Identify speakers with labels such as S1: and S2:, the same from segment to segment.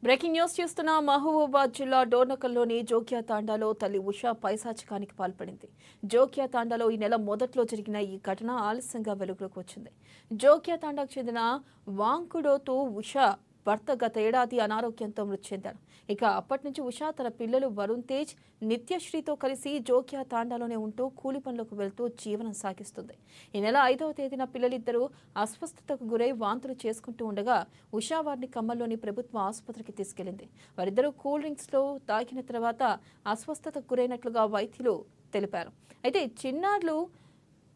S1: Breaking news చూస్తున్న మహబూబాబాద్ జిల్లా డోర్నకల్లోని జోగ్యా తాండాలో తల్లి ఉష పైశాచికానికి పాల్పడింది. జోగ్యా తాండాలో ఈ నెల మొదట్లో జరిగిన ఈ ఘటన ఆలస్యంగా వెలుగులోకి వచ్చింది. జోగ్యా తాండాకు చెందిన వాంకుడోతు ఉష భర్త గత ఏడాది అనారోగ్యంతో మృతి చెందారు. ఇక అప్పటి నుంచి ఉష తన పిల్లలు వరుణ్ తేజ్, నిత్యశ్రీతో కలిసి జోగ్యా తాండాలోనే ఉంటూ కూలి పనులకు వెళ్తూ జీవనం సాగిస్తుంది. ఈ నెల 5వ తేదీన పిల్లలిద్దరూ అస్వస్థతకు గురై వాంతులు చేసుకుంటూ ఉండగా ఉషా వారిని ఖమ్మంలోని ప్రభుత్వ ఆసుపత్రికి తీసుకెళ్లింది. వారిద్దరూ కూల్ డ్రింక్స్ లో తాగిన తర్వాత అస్వస్థతకు గురైనట్లుగా వైద్యులు తెలిపారు. అయితే చిన్నారులు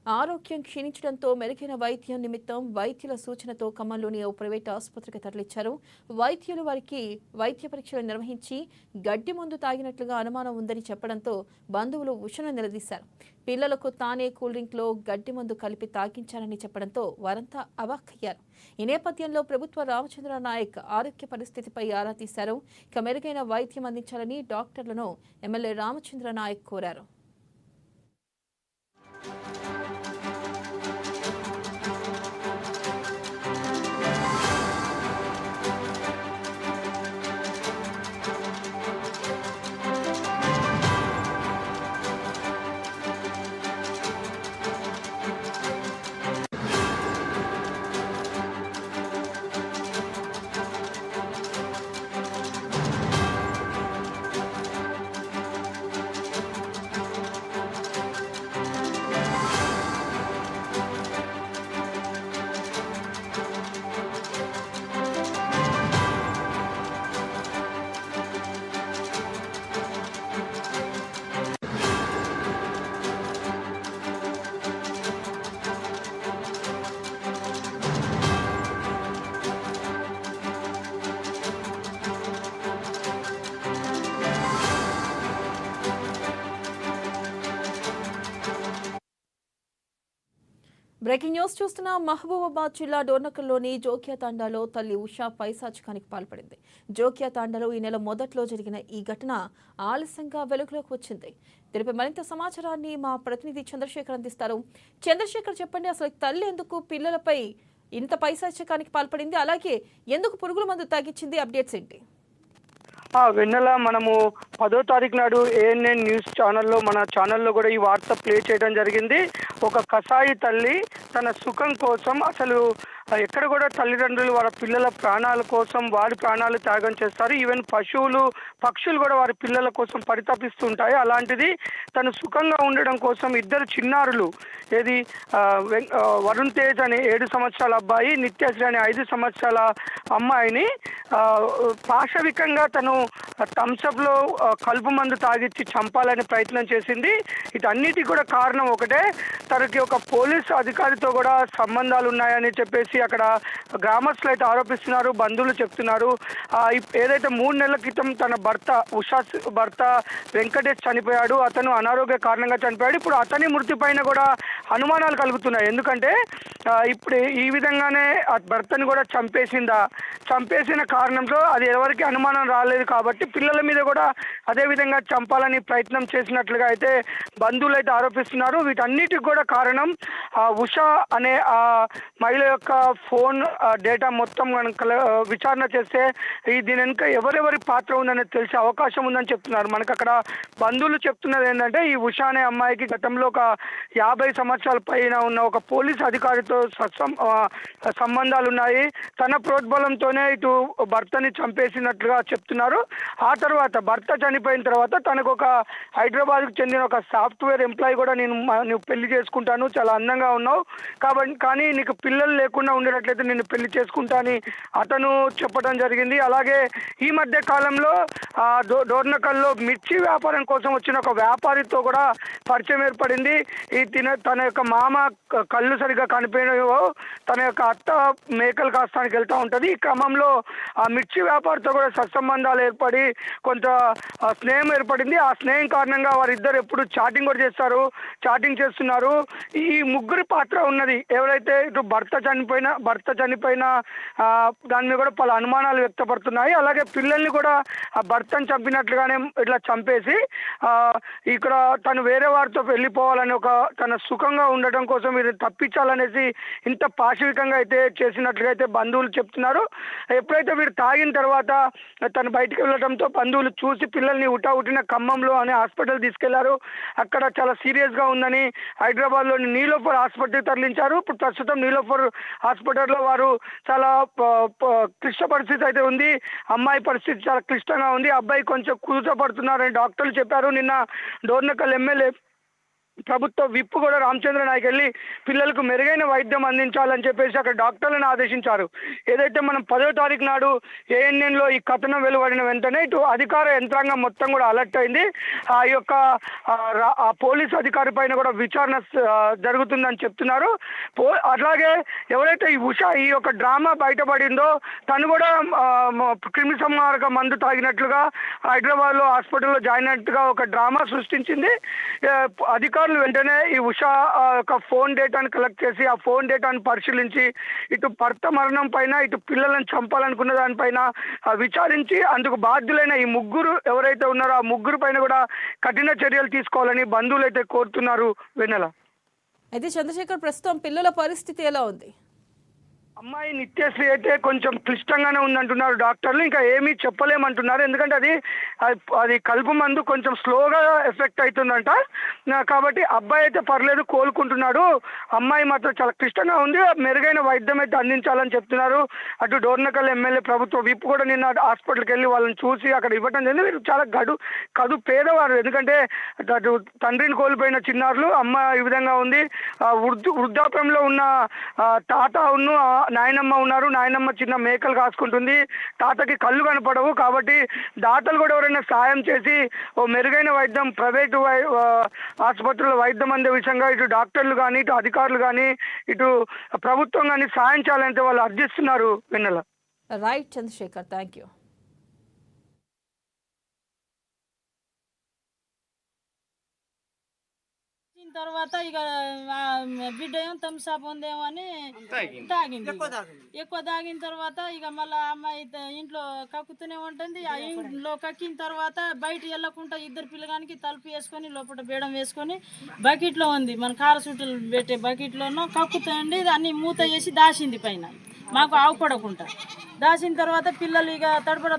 S1: ఆరోగ్యం క్షీణించడంతో మెరుగైన వైద్యం నిమిత్తం వైద్యుల సూచనతో ఖమ్మంలోని ఓ ప్రైవేట్ ఆసుపత్రికి తరలించారు. వైద్యులు వారికి వైద్య పరీక్షలు నిర్వహించి గడ్డి మందు తాగినట్లుగా అనుమానం ఉందని చెప్పడంతో బంధువులు ఉషను నిలదీశారు. పిల్లలకు తానే కూల్ డ్రింక్లో గడ్డి మందు కలిపి తాగించారని చెప్పడంతో వారంతా అవాక్కయ్యారు. ఈ నేపథ్యంలో ప్రభుత్వ రామచంద్ర నాయక్ ఆరోగ్య పరిస్థితిపై ఆరా తీశారు. ఇక మెరుగైన వైద్యం అందించాలని డాక్టర్లను ఎమ్మెల్యే రామచంద్ర నాయక్ కోరారు. బ్రేకింగ్ న్యూస్ చూస్తున్న మహబూబాబాద్ జిల్లా డోర్నకల్లోని జోగ్యా తాండాలో తల్లి ఉష పైశాచికానికి పాల్పడింది. జోగ్యా తాండాలో ఈ నెల మొదట్లో జరిగిన ఈ ఘటన ఆలస్యంగా వెలుగులోకి వచ్చింది. దీనిపై మరింత సమాచారాన్ని మా ప్రతినిధి చంద్రశేఖర్ అందిస్తారు. చంద్రశేఖర్, చెప్పండి, అసలు తల్లి ఎందుకు పిల్లలపై ఇంత పైశాచికానికి పాల్పడింది, అలాగే ఎందుకు పురుగుల మందు తాగించింది? అప్డేట్స్ ఏంటి?
S2: వెన్నెల, మనము 10వ తారీఖు నాడు ఏఎన్ఎన్ న్యూస్ ఛానల్లో మన ఛానల్లో కూడా ఈ వార్త ప్లే చేయడం జరిగింది. ఒక కసాయి తల్లి తన సుఖం కోసం అసలు ఎక్కడ కూడా తల్లిదండ్రులు వాళ్ళ పిల్లల ప్రాణాల కోసం వారి ప్రాణాలు త్యాగం చేస్తారు. ఈవెన్ పశువులు, పక్షులు కూడా వారి పిల్లల కోసం పరితపిస్తుంటాయి. అలాంటిది తను సుఖంగా ఉండడం కోసం ఇద్దరు చిన్నారులు, ఏది వరుణ్ తేజ్ అనే 7 సంవత్సరాల అబ్బాయి, నిత్యశ్రీ అనే 5 సంవత్సరాల అమ్మాయిని పాశవికంగా తను థమ్సప్లో కలుపు మందు తాగిచ్చి చంపాలనే ప్రయత్నం చేసింది. వీటన్నిటికీ కూడా కారణం ఒకటే, తనకి ఒక పోలీస్ అధికారితో కూడా సంబంధాలు ఉన్నాయని చెప్పేసి అక్కడ గ్రామస్తులు అయితే ఆరోపిస్తున్నారు, బంధువులు చెప్తున్నారు. ఏదైతే 3 నెలల క్రితం తన భర్త ఉషా భర్త వెంకటేష్ చనిపోయాడు, అతను అనారోగ్య కారణంగా చనిపోయాడు. ఇప్పుడు అతని మృతి పైన కూడా అనుమానాలు కలుగుతున్నాయి. ఎందుకంటే ఇప్పుడు ఈ విధంగానే భర్తను కూడా చంపేసిన కారణంతో అది ఎవరికి అనుమానం రాలేదు కాబట్టి పిల్లల మీద కూడా అదే విధంగా చంపాలని ప్రయత్నం చేసినట్లుగా అయితే బంధువులు అయితే ఆరోపిస్తున్నారు. వీటన్నిటికి కూడా కారణం ఉషా అనే ఆ మహిళ యొక్క ఫోన్ డేటా మొత్తం విచారణ చేస్తే దీని వెనుక ఎవరెవరి పాత్ర ఉందని తెలిసే అవకాశం ఉందని చెప్తున్నారు. మనకు అక్కడ బంధువులు చెప్తున్నది ఏంటంటే, ఈ ఉషా అనే అమ్మాయికి గతంలో ఒక 50 సంవత్సరాల పైన ఉన్న ఒక పోలీస్ అధికారితో సంబంధాలు ఉన్నాయి. తన ప్రోద్బలంతోనే ఇటు భర్తని చంపేసినట్లుగా చెప్తున్నారు. ఆ తర్వాత భర్త చనిపోయిన తర్వాత తనకు ఒక హైదరాబాద్కు చెందిన ఒక సాఫ్ట్వేర్ ఎంప్లాయీ కూడా నువ్వు పెళ్లి చేసుకుంటాను, చాలా అందంగా ఉన్నావు కానీ నీకు పిల్లలు లేకుండా ఉండేటట్లయితే నేను పెళ్లి చేసుకుంటా అని అతను చెప్పడం జరిగింది. అలాగే ఈ మధ్య కాలంలో డోర్నకల్లో మిర్చి వ్యాపారం కోసం వచ్చిన ఒక వ్యాపారితో కూడా పరిచయం ఏర్పడింది. తన యొక్క మామ కళ్ళు సరిగ్గా కనిపించవో తన యొక్క అత్త మేకలు కాస్తానికి వెళ్తూ ఉంటుంది. ఈ క్రమంలో ఆ మిర్చి వ్యాపారితో కూడా సత్సంబంధాలు ఏర్పడి కొంత స్నేహం ఏర్పడింది. ఆ స్నేహం కారణంగా వారిద్దరు ఎప్పుడు చాటింగ్ కూడా చాటింగ్ చేస్తున్నారు. ఈ ముగ్గురి పాత్ర ఉన్నది. ఎవరైతే ఇటు భర్త చనిపోయిన దాని మీద కూడా పలు అనుమానాలు వ్యక్తపడుతున్నాయి. అలాగే పిల్లల్ని కూడా ఆ భర్త భర్తను చంపినట్లుగానే ఇట్లా చంపేసి ఇక్కడ తను వేరే వారితో వెళ్ళిపోవాలని ఒక తన సుఖంగా ఉండటం కోసం వీరు తప్పించాలనేసి ఇంత పాశవికంగా అయితే చేసినట్లుగా అయితే బంధువులు చెప్తున్నారు. ఎప్పుడైతే వీరు తాగిన తర్వాత తను బయటికి వెళ్ళడంతో బంధువులు చూసి పిల్లల్ని ఉట్టిన ఖమ్మంలో అనే హాస్పిటల్ తీసుకెళ్లారు. అక్కడ చాలా సీరియస్గా ఉందని హైదరాబాద్లోని నీలోఫర్ హాస్పిటల్ తరలించారు. ఇప్పుడు ప్రస్తుతం నీలోఫర్ హాస్పిటల్లో వారు చాలా క్లిష్ట పరిస్థితి అయితే ఉంది. అమ్మాయి పరిస్థితి చాలా క్లిష్టంగా ఉంది. అబ్బాయి కొంచెం కుదుటపడుతున్నారని డాక్టర్లు చెప్పారు. నిన్న డోర్నకల్ ఎమ్మెల్యే ప్రభుత్వ విప్ కూడా రామచంద్ర నాయక్ వెళ్ళి పిల్లలకు మెరుగైన వైద్యం అందించాలని చెప్పేసి అక్కడ డాక్టర్లను ఆదేశించారు. ఏదైతే మనం 10వ తారీఖు నాడు ఏఎన్ఎన్లో ఈ కథనం వెలువడిన వెంటనే ఇటు అధికార యంత్రాంగం మొత్తం కూడా అలర్ట్ అయింది. ఆ యొక్క పోలీస్ అధికారి పైన కూడా విచారణ జరుగుతుందని చెప్తున్నారు. అట్లాగే ఎవరైతే ఈ ఉష ఈ యొక్క డ్రామా బయటపడిందో తను కూడా క్రిమి సంహారక మందు తాగినట్లుగా హైదరాబాద్లో హాస్పిటల్లో జాయిన్ అయినట్టుగా ఒక డ్రామా సృష్టించింది. అధికారులు వెంటనే ఈ ఉషా యొక్క ఫోన్ డేటాను కలెక్ట్ చేసి ఆ ఫోన్ డేటాను పరిశీలించి ఇటు భర్త మరణం పైన ఇటు పిల్లలను చంపాలనుకున్న దానిపైన విచారించి అందుకు బాధ్యులైన ఈ ముగ్గురు ఎవరైతే ఉన్నారో ఆ ముగ్గురు పైన కూడా కఠిన చర్యలు తీసుకోవాలని బంధువులు అయితే కోరుతున్నారు. వెన్నెల
S1: అయితే చంద్రశేఖర్, ప్రస్తుతం పిల్లల పరిస్థితి ఎలా ఉంది?
S2: అమ్మాయి నిత్యశ్రీ అయితే కొంచెం క్లిష్టంగానే ఉందంటున్నారు డాక్టర్లు. ఇంకా ఏమీ చెప్పలేమంటున్నారు. ఎందుకంటే అది కలుపు మందు కొంచెం స్లోగా ఎఫెక్ట్ అవుతుందంట. కాబట్టి అబ్బాయి అయితే పర్లేదు, కోలుకుంటున్నాడు. అమ్మాయి మాత్రం చాలా క్లిష్టంగా ఉంది. మెరుగైన వైద్యం అయితే అందించాలని చెప్తున్నారు. అటు డోర్నకల్ ఎమ్మెల్యే ప్రభుత్వ విప్ కూడా నిన్న హాస్పిటల్కి వెళ్ళి వాళ్ళని చూసి అక్కడ ఇవ్వటం జరిగింది. వీరు చాలా కడు పేదవారు. ఎందుకంటే అటు తండ్రిని కోల్పోయిన చిన్నారులు, అమ్మ ఈ విధంగా ఉంది. వృద్ధాప్యంలో ఉన్న తాత నాయనమ్మ ఉన్నారు. నాయనమ్మ చిన్న మేకలు కాసుకుంటుంది. తాతకి కళ్ళు కనపడవు. కాబట్టి దాతలు కూడా ఎవరైనా సాయం చేసి ఓ మెరుగైన వైద్యం ప్రైవేటు ఆసుపత్రుల్లో వైద్యం అందే విషయంగా ఇటు డాక్టర్లు కానీ ఇటు అధికారులు కానీ ఇటు ప్రభుత్వం కానీ సాయం చేయాలంటే వాళ్ళు అర్థిస్తున్నారు. Vennela.
S1: Right Chandrashekhar, thank you.
S3: తర్వాత ఇక బిడ్డ ఏమో థమ్స్అప్ ఉందేమో అని తాగింది. ఎక్కువ తాగిన తర్వాత ఇక మళ్ళీ అమ్మాయి ఇంట్లో కక్కుతూనే ఉంటుంది. ఆ ఇంట్లో కక్కిన తర్వాత బయట వెళ్ళకుండా ఇద్దరు పిల్లగానికి తలుపు వేసుకొని లోపల బేడం వేసుకొని బకెట్లో ఉంది, మన కార చుట్టలు పెట్టే బకెట్లోనో కక్కుతుంది. అన్ని మూత వేసి దాసింది పైన, మాకు ఆవుపడకుండా. దాసిన తర్వాత పిల్లలు ఇక తడపడ